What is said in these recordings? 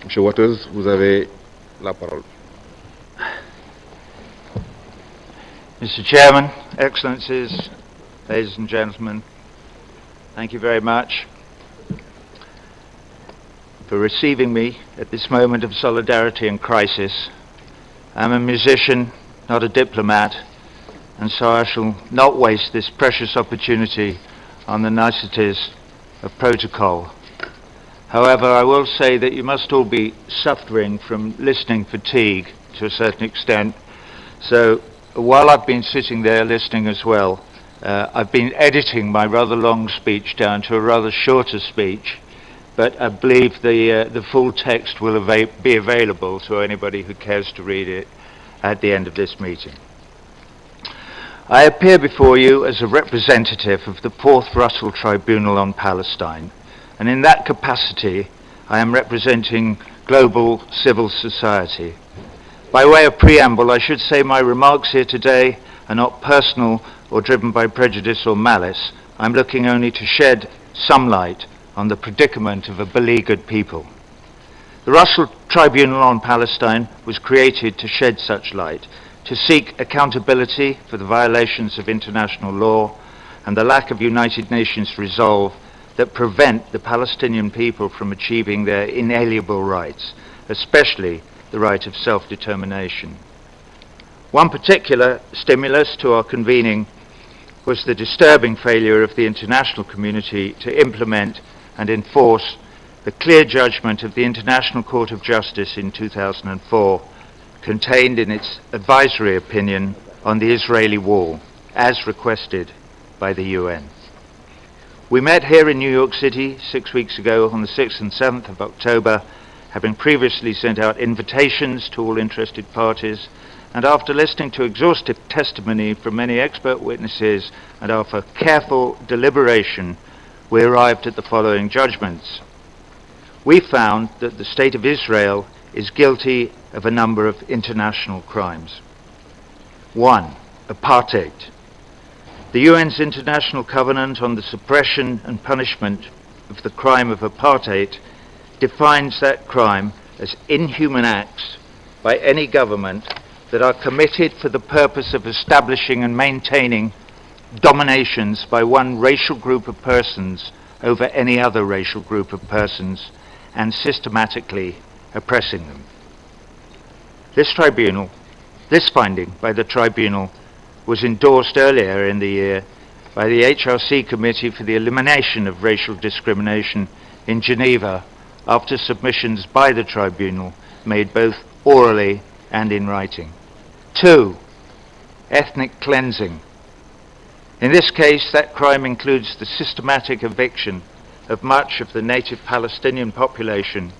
Monsieur Waters, vous avez la parole. Mr. Chairman, Excellencies, ladies and gentlemen, thank you very much for receiving me at this moment of solidarity and crisis. I'm a musician, not a diplomat, and so I shall not waste this precious opportunity on the niceties of protocol. However, I will say that you must all be suffering from listening fatigue to a certain extent. So while I've been sitting there listening as well, I've been editing my rather long speech down to a rather shorter speech, but I believe the full text will be available to anybody who cares to read it at the end of this meeting. I appear before you as a representative of the Fourth Russell Tribunal on Palestine, and in that capacity I am representing global civil society. By way of preamble, I should say my remarks here today are not personal or driven by prejudice or malice. I'm looking only to shed some light on the predicament of a beleaguered people. The Russell Tribunal on Palestine was created to shed such light, to seek accountability for the violations of international law and the lack of United Nations resolve that prevent the Palestinian people from achieving their inalienable rights, especially the right of self-determination. One particular stimulus to our convening was the disturbing failure of the international community to implement and enforce the clear judgment of the International Court of Justice in 2004, contained in its advisory opinion on the Israeli wall, as requested by the UN. We met here in New York City 6 weeks ago on the 6th and 7th of October, having previously sent out invitations to all interested parties, and after listening to exhaustive testimony from many expert witnesses and after careful deliberation, we arrived at the following judgments. We found that the State of Israel is guilty of a number of international crimes. 1. Apartheid. The UN's International Covenant on the Suppression and Punishment of the Crime of Apartheid defines that crime as inhuman acts by any government that are committed for the purpose of establishing and maintaining dominations by one racial group of persons over any other racial group of persons and systematically oppressing them. This finding by the tribunal was endorsed earlier in the year by the HRC Committee for the Elimination of Racial Discrimination in Geneva after submissions by the tribunal made both orally and in writing. 2. Ethnic cleansing. In this case, that crime includes the systematic eviction of much of the native Palestinian population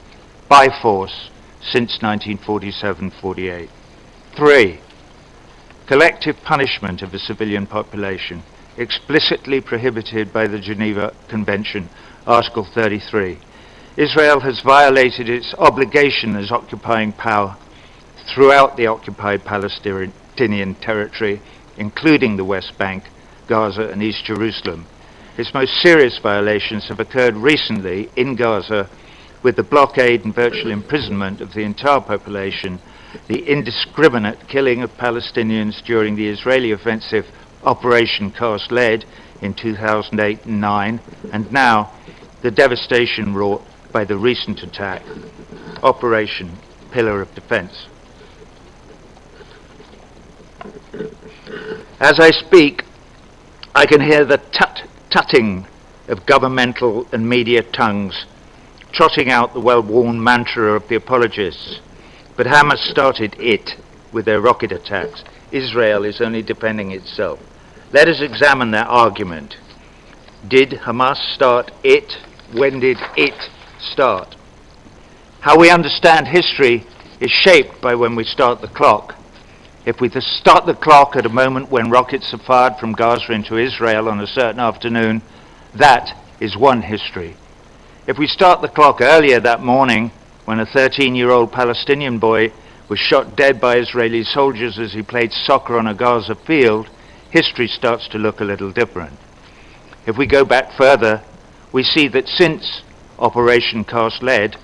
by force since 1947-48. 3. Collective punishment of a civilian population, explicitly prohibited by the Geneva Convention, Article 33. Israel has violated its obligation as occupying power throughout the occupied Palestinian territory, including the West Bank, Gaza and East Jerusalem. Its most serious violations have occurred recently in Gaza with the blockade and virtual imprisonment of the entire population, the indiscriminate killing of Palestinians during the Israeli offensive Operation Cast Lead in 2008 and 2009, and now the devastation wrought by the recent attack, Operation Pillar of Defense. As I speak, I can hear the tutting of governmental and media tongues trotting out the well-worn mantra of the apologists. But Hamas started it with their rocket attacks. Israel is only defending itself. Let us examine that argument. Did Hamas start it? When did it start? How we understand history is shaped by when we start the clock. If we start the clock at a moment when rockets are fired from Gaza into Israel on a certain afternoon, that is one history. If we start the clock earlier that morning, when a 13-year-old Palestinian boy was shot dead by Israeli soldiers as he played soccer on a Gaza field, history starts to look a little different. If we go back further, we see that since Operation Cast Lead,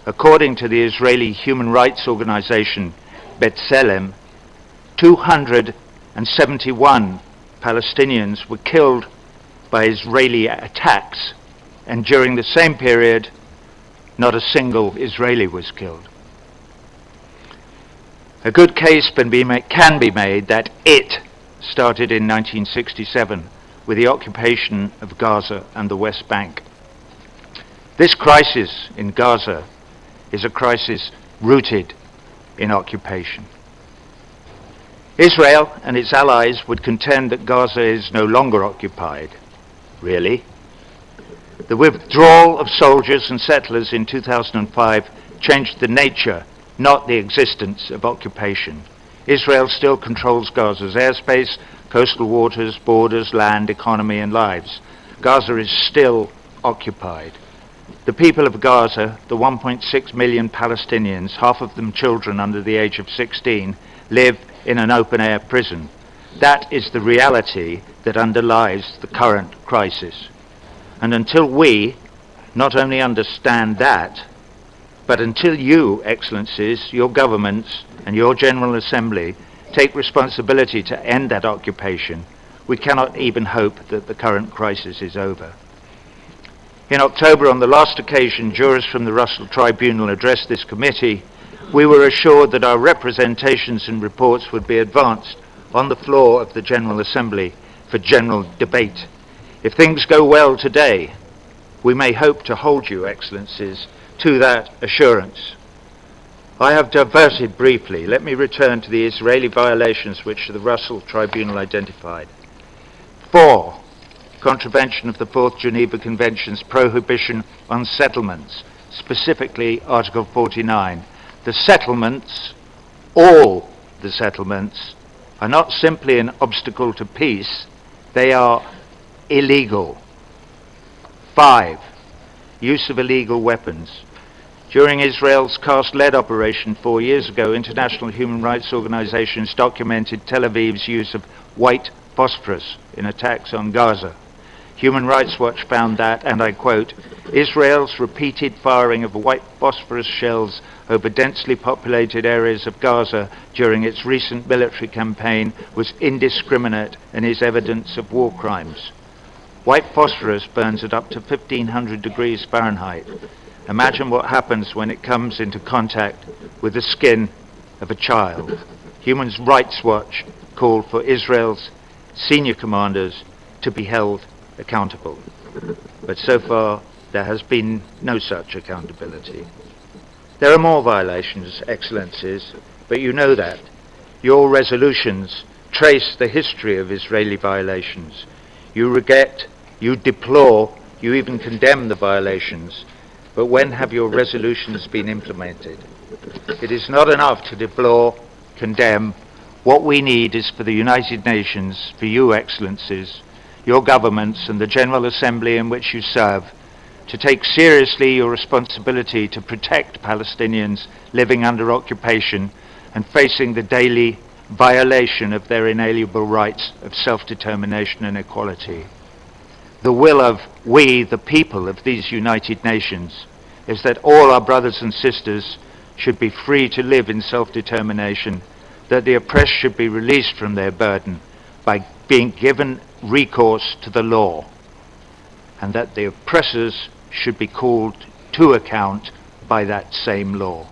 According to the Israeli human rights organization B'Tselem, 271 Palestinians were killed by Israeli attacks, and during the same period, not a single Israeli was killed. A good case can be made that it started in 1967 with the occupation of Gaza and the West Bank. This crisis in Gaza is a crisis rooted in occupation. Israel and its allies would contend that Gaza is no longer occupied. Really? The withdrawal of soldiers and settlers in 2005 changed the nature, not the existence, of occupation. Israel still controls Gaza's airspace, coastal waters, borders, land, economy, and lives. Gaza is still occupied. The people of Gaza, the 1.6 million Palestinians, half of them children under the age of 16, live in an open-air prison. That is the reality that underlies the current crisis. And until we not only understand that, but until you, Excellencies, your governments and your General Assembly take responsibility to end that occupation, we cannot even hope that the current crisis is over. In October, on the last occasion jurors from the Russell Tribunal addressed this committee, we were assured that our representations and reports would be advanced on the floor of the General Assembly for general debate. If things go well today, we may hope to hold you, Excellencies, to that assurance. I have diverted briefly. Let me return to the Israeli violations which the Russell Tribunal identified. 4. Contravention of the Fourth Geneva Convention's prohibition on settlements, specifically Article 49. The settlements, all the settlements, are not simply an obstacle to peace, they are illegal. 5. Use of illegal weapons. During Israel's cast-lead operation 4 years ago, international human rights organizations documented Tel Aviv's use of white phosphorus in attacks on Gaza. Human Rights Watch found that, and I quote, Israel's repeated firing of white phosphorus shells over densely populated areas of Gaza during its recent military campaign was indiscriminate and is evidence of war crimes. White phosphorus burns at up to 1500 degrees Fahrenheit. Imagine what happens when it comes into contact with the skin of a child. Human Rights Watch called for Israel's senior commanders to be held accountable. But so far, there has been no such accountability. There are more violations, Excellencies, but you know that. Your resolutions trace the history of Israeli violations. You regret, you deplore, you even condemn the violations, but when have your resolutions been implemented? It is not enough to deplore, condemn. What we need is for the United Nations, for you, Excellencies, your governments and the General Assembly in which you serve, to take seriously your responsibility to protect Palestinians living under occupation and facing the daily violation of their inalienable rights of self-determination and equality. The will of we, the people of these United Nations, is that all our brothers and sisters should be free to live in self-determination, that the oppressed should be released from their burden by being given recourse to the law, and that the oppressors should be called to account by that same law.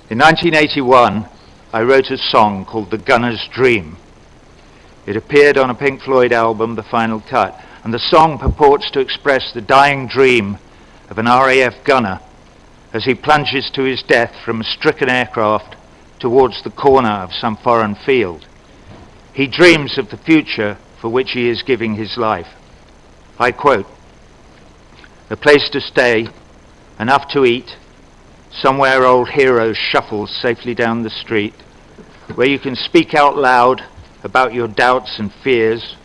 In 1981, I wrote a song called The Gunner's Dream. It appeared on a Pink Floyd album, The Final Cut, and the song purports to express the dying dream of an RAF gunner as he plunges to his death from a stricken aircraft towards the corner of some foreign field. He dreams of the future for which he is giving his life. I quote, "A place to stay, enough to eat, somewhere old heroes shuffle safely down the street, where you can speak out loud about your doubts and fears,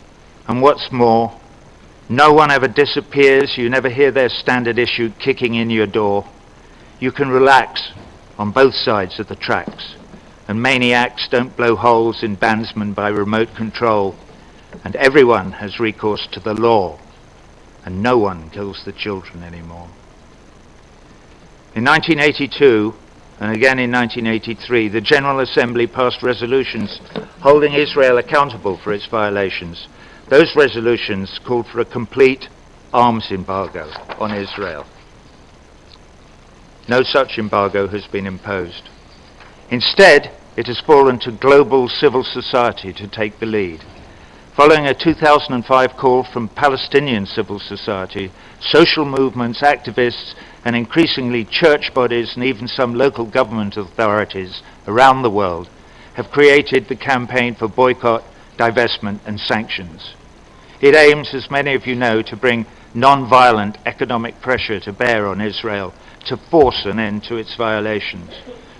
and what's more, no one ever disappears, you never hear their standard issue kicking in your door. You can relax on both sides of the tracks, and maniacs don't blow holes in bandsmen by remote control, and everyone has recourse to the law, and no one kills the children anymore." In 1982, and again in 1983, the General Assembly passed resolutions holding Israel accountable for its violations. Those resolutions called for a complete arms embargo on Israel. No such embargo has been imposed. Instead, it has fallen to global civil society to take the lead. Following a 2005 call from Palestinian civil society, social movements, activists, and increasingly church bodies and even some local government authorities around the world have created the campaign for boycott, divestment, and sanctions. It aims, as many of you know, to bring non-violent economic pressure to bear on Israel to force an end to its violations,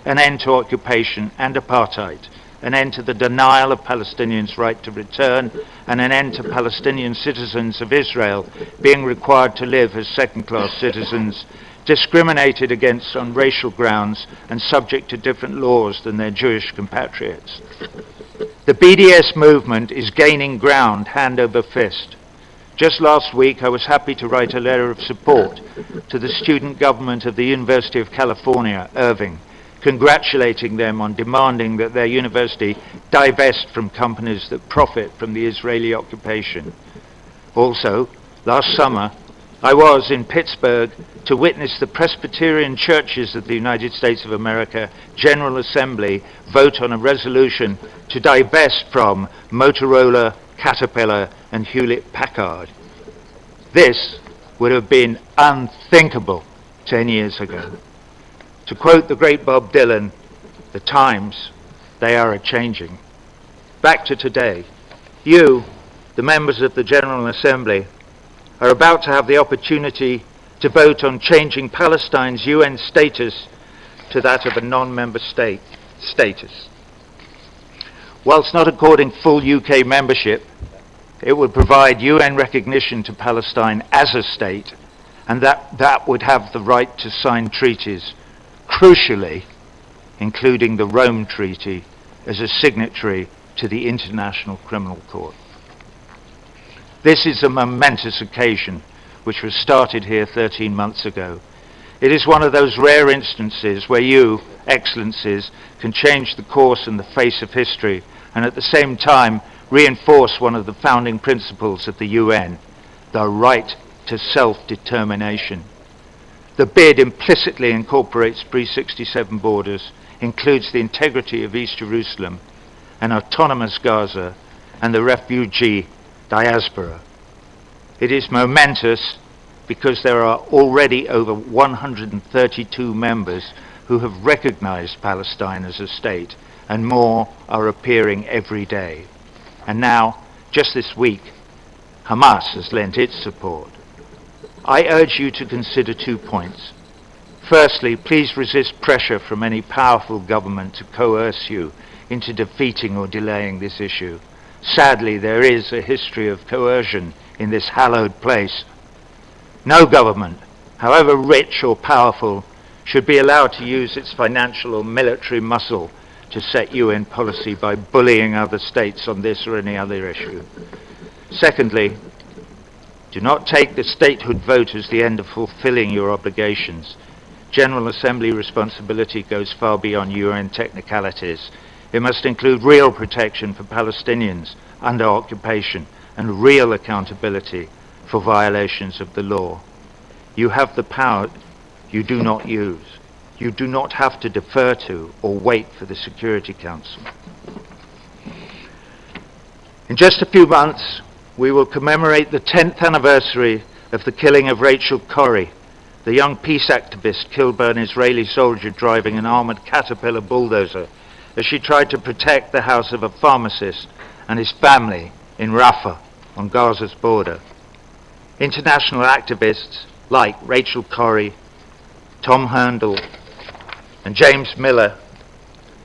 an end to occupation and apartheid, an end to the denial of Palestinians' right to return, and an end to Palestinian citizens of Israel being required to live as second-class citizens, discriminated against on racial grounds and subject to different laws than their Jewish compatriots. The BDS movement is gaining ground hand over fist. Just last week, I was happy to write a letter of support to the student government of the University of California, Irving, congratulating them on demanding that their university divest from companies that profit from the Israeli occupation. Also, last summer, I was in Pittsburgh to witness the Presbyterian Churches of the United States of America General Assembly vote on a resolution to divest from Motorola, Caterpillar, and Hewlett-Packard. This would have been unthinkable 10 years ago. To quote the great Bob Dylan, the times, they are a-changing. Back to today. You, the members of the General Assembly, are about to have the opportunity to vote on changing Palestine's UN status to that of a non-member state status. Whilst not according full UK membership, it would provide UN recognition to Palestine as a state, and that would have the right to sign treaties, crucially, including the Rome Treaty, as a signatory to the International Criminal Court. This is a momentous occasion which was started here 13 months ago. It is one of those rare instances where you, Excellencies, can change the course and the face of history and at the same time reinforce one of the founding principles of the UN, the right to self-determination. The bid implicitly incorporates pre-67 borders, includes the integrity of East Jerusalem, an autonomous Gaza, and the refugee diaspora. It is momentous because there are already over 132 members who have recognized Palestine as a state, and more are appearing every day. And now, just this week, Hamas has lent its support. I urge you to consider 2 points. Firstly, please resist pressure from any powerful government to coerce you into defeating or delaying this issue. Sadly, there is a history of coercion in this hallowed place. No government, however rich or powerful, should be allowed to use its financial or military muscle to set UN policy by bullying other states on this or any other issue. Secondly, do not take the statehood vote as the end of fulfilling your obligations. General Assembly responsibility goes far beyond UN technicalities. It must include real protection for Palestinians under occupation and real accountability for violations of the law. You have the power you do not use. You do not have to defer to or wait for the Security Council. In just a few months, we will commemorate the 10th anniversary of the killing of Rachel Corrie, the young peace activist killed by an Israeli soldier driving an armored Caterpillar bulldozer as she tried to protect the house of a pharmacist and his family in Rafah on Gaza's border. International activists like Rachel Corrie, Tom Herndl, and James Miller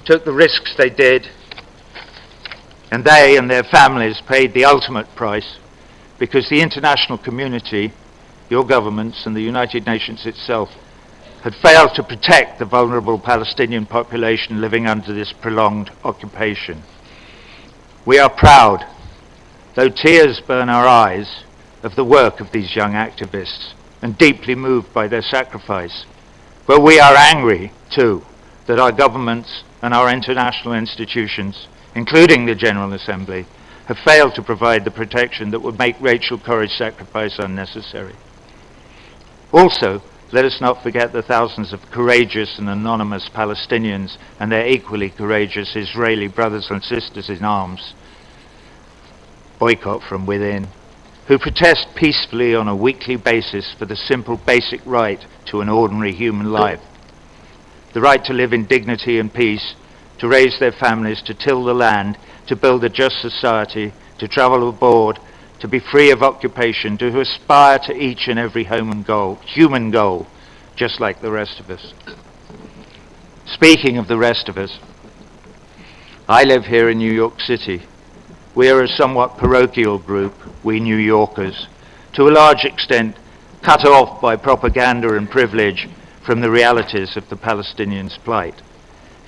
took the risks they did, and they and their families paid the ultimate price because the international community, your governments and the United Nations itself, had failed to protect the vulnerable Palestinian population living under this prolonged occupation. We are proud, though tears burn our eyes, of the work of these young activists and deeply moved by their sacrifice. But we are angry, too, that our governments and our international institutions, including the General Assembly, have failed to provide the protection that would make Rachel Corrie's sacrifice unnecessary. Also, let us not forget the thousands of courageous and anonymous Palestinians and their equally courageous Israeli brothers and sisters in arms, boycott from within, who protest peacefully on a weekly basis for the simple basic right to an ordinary human life. The right to live in dignity and peace, to raise their families, to till the land, to build a just society, to travel abroad, to be free of occupation, to aspire to each and every human goal, just like the rest of us. Speaking of the rest of us, I live here in New York City. We are a somewhat parochial group, we New Yorkers, to a large extent cut off by propaganda and privilege from the realities of the Palestinians' plight.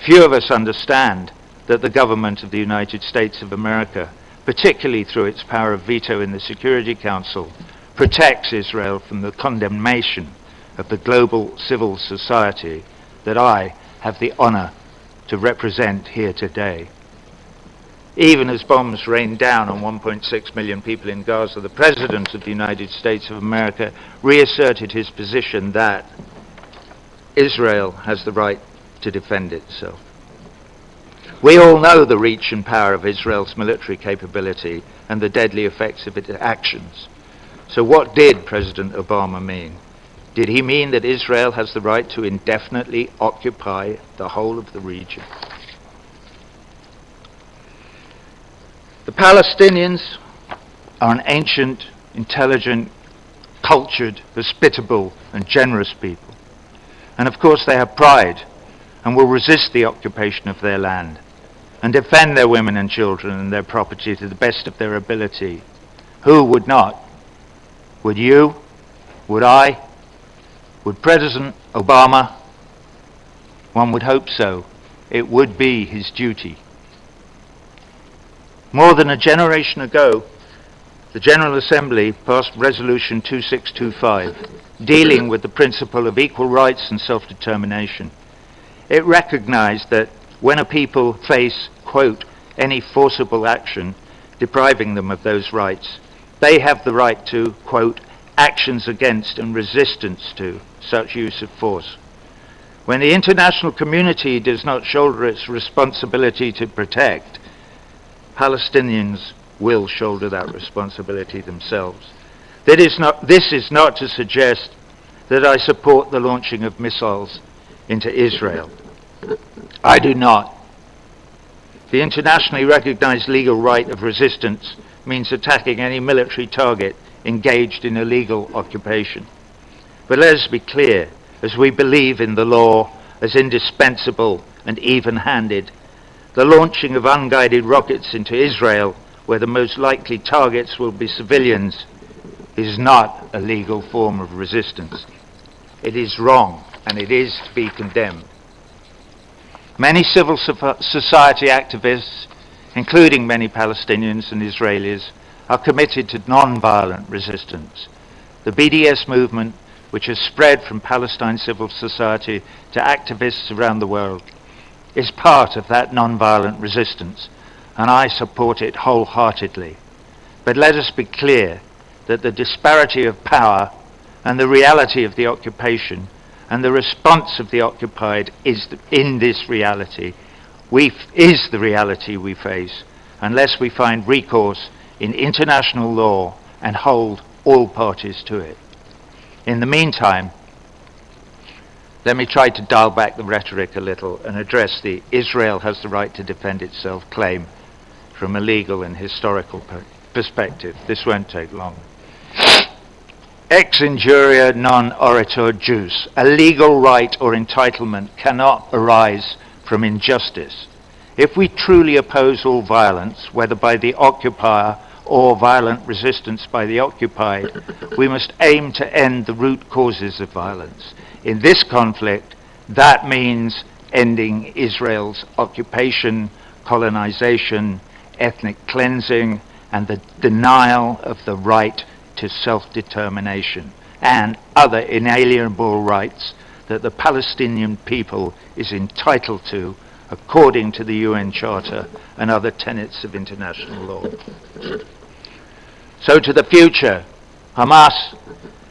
Few of us understand that the government of the United States of America, particularly through its power of veto in the Security Council, protects Israel from the condemnation of the global civil society that I have the honor to represent here today. Even as bombs rained down on 1.6 million people in Gaza, the President of the United States of America reasserted his position that Israel has the right to defend itself. We all know the reach and power of Israel's military capability and the deadly effects of its actions. So what did President Obama mean? Did he mean that Israel has the right to indefinitely occupy the whole of the region? The Palestinians are an ancient, intelligent, cultured, hospitable, and generous people. And of course they have pride and will resist the occupation of their land and defend their women and children and their property to the best of their ability. Who would not? Would you? Would I? Would President Obama? One would hope so. It would be his duty. More than a generation ago, the General Assembly passed Resolution 2625, dealing with the principle of equal rights and self-determination. It recognized that when a people face, quote, any forcible action depriving them of those rights, they have the right to, quote, actions against and resistance to such use of force. When the international community does not shoulder its responsibility to protect, Palestinians will shoulder that responsibility themselves. This is not to suggest that I support the launching of missiles into Israel. I do not. The internationally recognized legal right of resistance means attacking any military target engaged in illegal occupation. But let us be clear, as we believe in the law as indispensable and even-handed, the launching of unguided rockets into Israel, where the most likely targets will be civilians, is not a legal form of resistance. It is wrong, and it is to be condemned. Many civil society activists, including many Palestinians and Israelis, are committed to non-violent resistance. The BDS movement, which has spread from Palestine civil society to activists around the world, is part of that non-violent resistance, and I support it wholeheartedly. But let us be clear that the disparity of power and the reality of the occupation and the response of the occupied is the reality we face, unless we find recourse in international law and hold all parties to it. In the meantime, let me try to dial back the rhetoric a little and address the Israel has the right to defend itself claim from a legal and historical perspective. This won't take long. Ex injuria non oritur jus. A legal right or entitlement cannot arise from injustice. If we truly oppose all violence, whether by the occupier or violent resistance by the occupied, we must aim to end the root causes of violence. In this conflict, that means ending Israel's occupation, colonization, ethnic cleansing, and the denial of the right to self-determination and other inalienable rights that the Palestinian people is entitled to according to the UN Charter and other tenets of international law. So to the future, Hamas,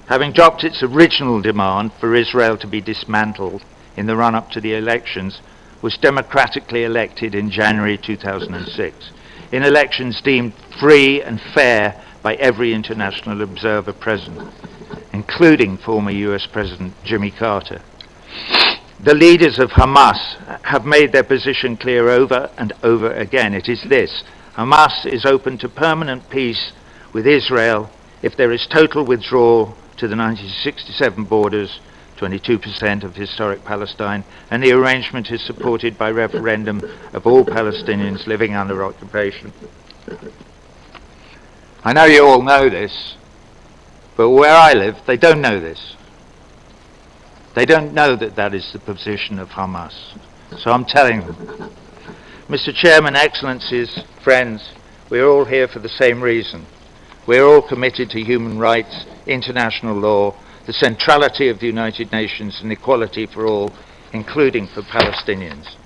having dropped its original demand for Israel to be dismantled in the run-up to the elections, was democratically elected in January 2006, in elections deemed free and fair by every international observer present, including former US President Jimmy Carter. The leaders of Hamas have made their position clear over and over again. It is this: Hamas is open to permanent peace with Israel if there is total withdrawal to the 1967 borders, 22% of historic Palestine, and the arrangement is supported by referendum of all Palestinians living under occupation. I know you all know this, but where I live, they don't know this. They don't know that that is the position of Hamas. So I'm telling them. Mr. Chairman, Excellencies, friends, we're all here for the same reason. We're all committed to human rights, international law, the centrality of the United Nations, and equality for all, including for Palestinians.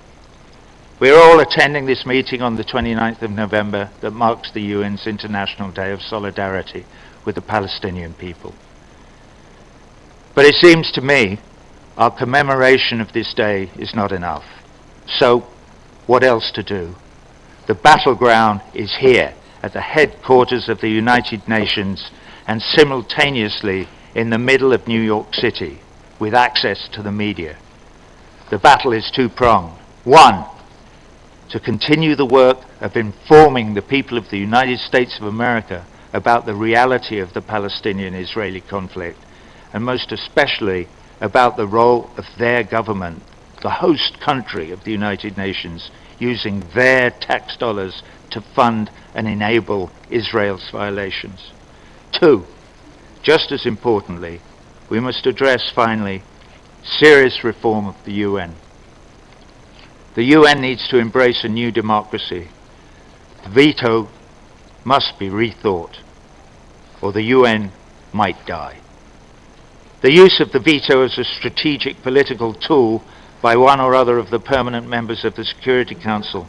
We are all attending this meeting on the 29th of November that marks the UN's International Day of Solidarity with the Palestinian people. But it seems to me our commemoration of this day is not enough. So, what else to do? The battleground is here at the headquarters of the United Nations and simultaneously in the middle of New York City with access to the media. The battle is two-pronged. One, to continue the work of informing the people of the United States of America about the reality of the Palestinian-Israeli conflict, and most especially about the role of their government, the host country of the United Nations, using their tax dollars to fund and enable Israel's violations. Two, just as importantly, we must address finally serious reform of the UN. The UN needs to embrace a new democracy. The veto must be rethought, or the UN might die. The use of the veto as a strategic political tool by one or other of the permanent members of the Security Council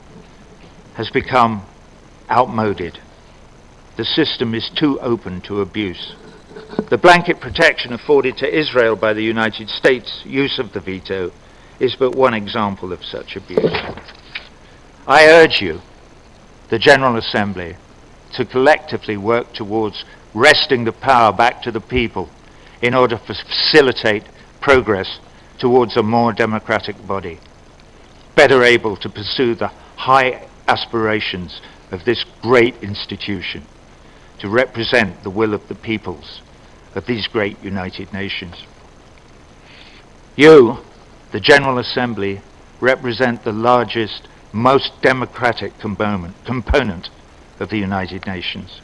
has become outmoded. The system is too open to abuse. The blanket protection afforded to Israel by the United States' use of the veto is but one example of such abuse. I urge you, the General Assembly, to collectively work towards wresting the power back to the people in order to facilitate progress towards a more democratic body, better able to pursue the high aspirations of this great institution, to represent the will of the peoples of these great United Nations. You, the General Assembly, represent the largest, most democratic component of the United Nations.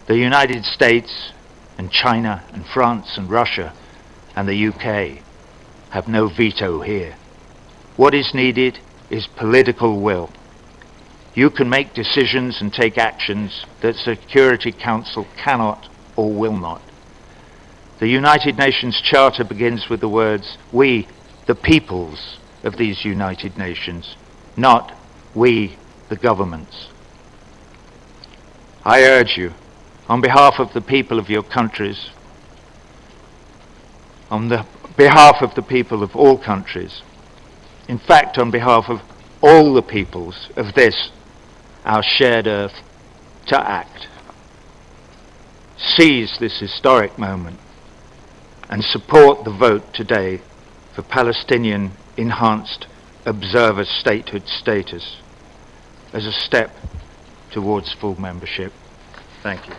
The United States and China and France and Russia and the UK have no veto here. What is needed is political will. You can make decisions and take actions that the Security Council cannot or will not. The United Nations Charter begins with the words, "We, the peoples of these United Nations," not "we, the governments." I urge you, on behalf of the people of your countries, on the behalf of the people of all countries, in fact on behalf of all the peoples of this, our shared earth, to act. Seize this historic moment and support the vote today for Palestinian enhanced observer statehood status as a step towards full membership. Thank you.